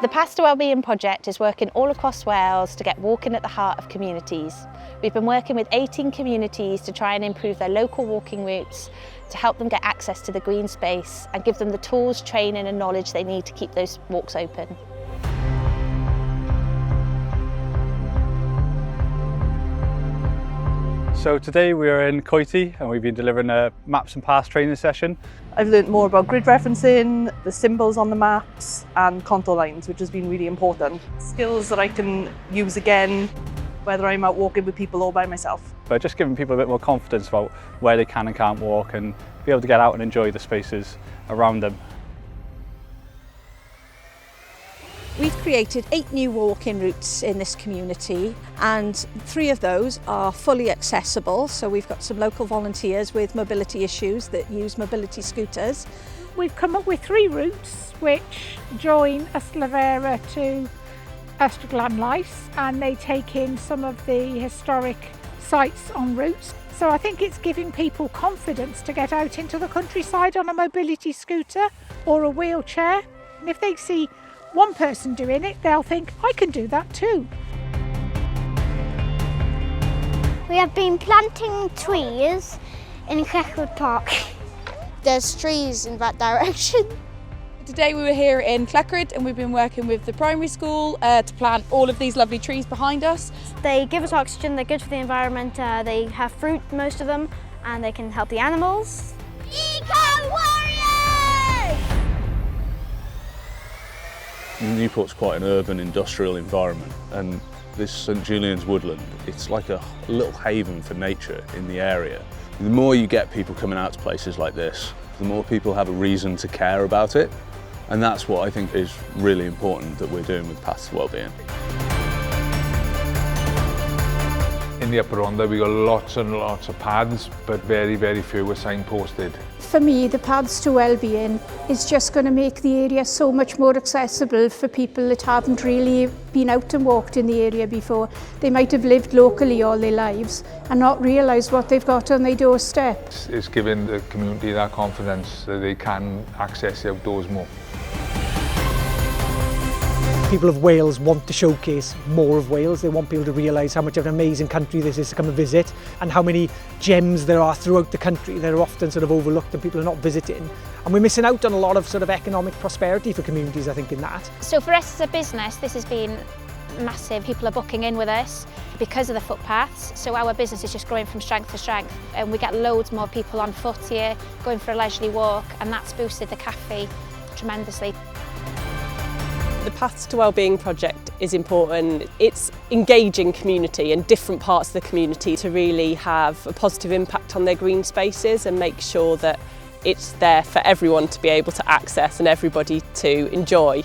The Path to Wellbeing project is working all across Wales to get walking at the heart of communities. We've been working with 18 communities to try and improve their local walking routes, to help them get access to the green space and give them the tools, training and knowledge they need to keep those walks open. So today we are in Coity and we've been delivering a maps and paths training session. I've learnt more about grid referencing, the symbols on the maps and contour lines, which has been really important. Skills that I can use again, whether I'm out walking with people or by myself. But just giving people a bit more confidence about where they can and can't walk and be able to get out and enjoy the spaces around them. We've created 8 new walking routes in this community and 3 of those are fully accessible. So we've got some local volunteers with mobility issues that use mobility scooters. We've come up with 3 routes which join Llwybrau to Llanlais, and they take in some of the historic sites en route. So I think it's giving people confidence to get out into the countryside on a mobility scooter or a wheelchair. And if they see one person doing it, they'll think, I can do that too. We have been planting trees in Llwybrau Park. There's trees in that direction. Today we were here in Llwybrau and we've been working with the primary school to plant all of these lovely trees behind us. They give us oxygen, they're good for the environment, they have fruit, most of them, and they can help the animals. Newport's quite an urban industrial environment, and this St Julian's woodland, it's like a little haven for nature in the area. The more you get people coming out to places like this, the more people have a reason to care about it, and that's what I think is really important that we're doing with Path to Wellbeing. In the Upper Rhondda we got lots and lots of paths, but very, very few were signposted. For me, the Paths to Wellbeing is just going to make the area so much more accessible for people that haven't really been out and walked in the area before. They might have lived locally all their lives and not realised what they've got on their doorstep. It's giving the community that confidence that they can access the outdoors more. People of Wales want to showcase more of Wales. They want people to realise how much of an amazing country this is to come and visit, and how many gems there are throughout the country that are often sort of overlooked and people are not visiting. And we're missing out on a lot of sort of economic prosperity for communities, I think, in that. So for us as a business, this has been massive. People are booking in with us because of the footpaths. So our business is just growing from strength to strength, and we get loads more people on foot here, going for a leisurely walk, and that's boosted the cafe tremendously. The Paths to Wellbeing project is important. It's engaging community and different parts of the community to really have a positive impact on their green spaces and make sure that it's there for everyone to be able to access and everybody to enjoy.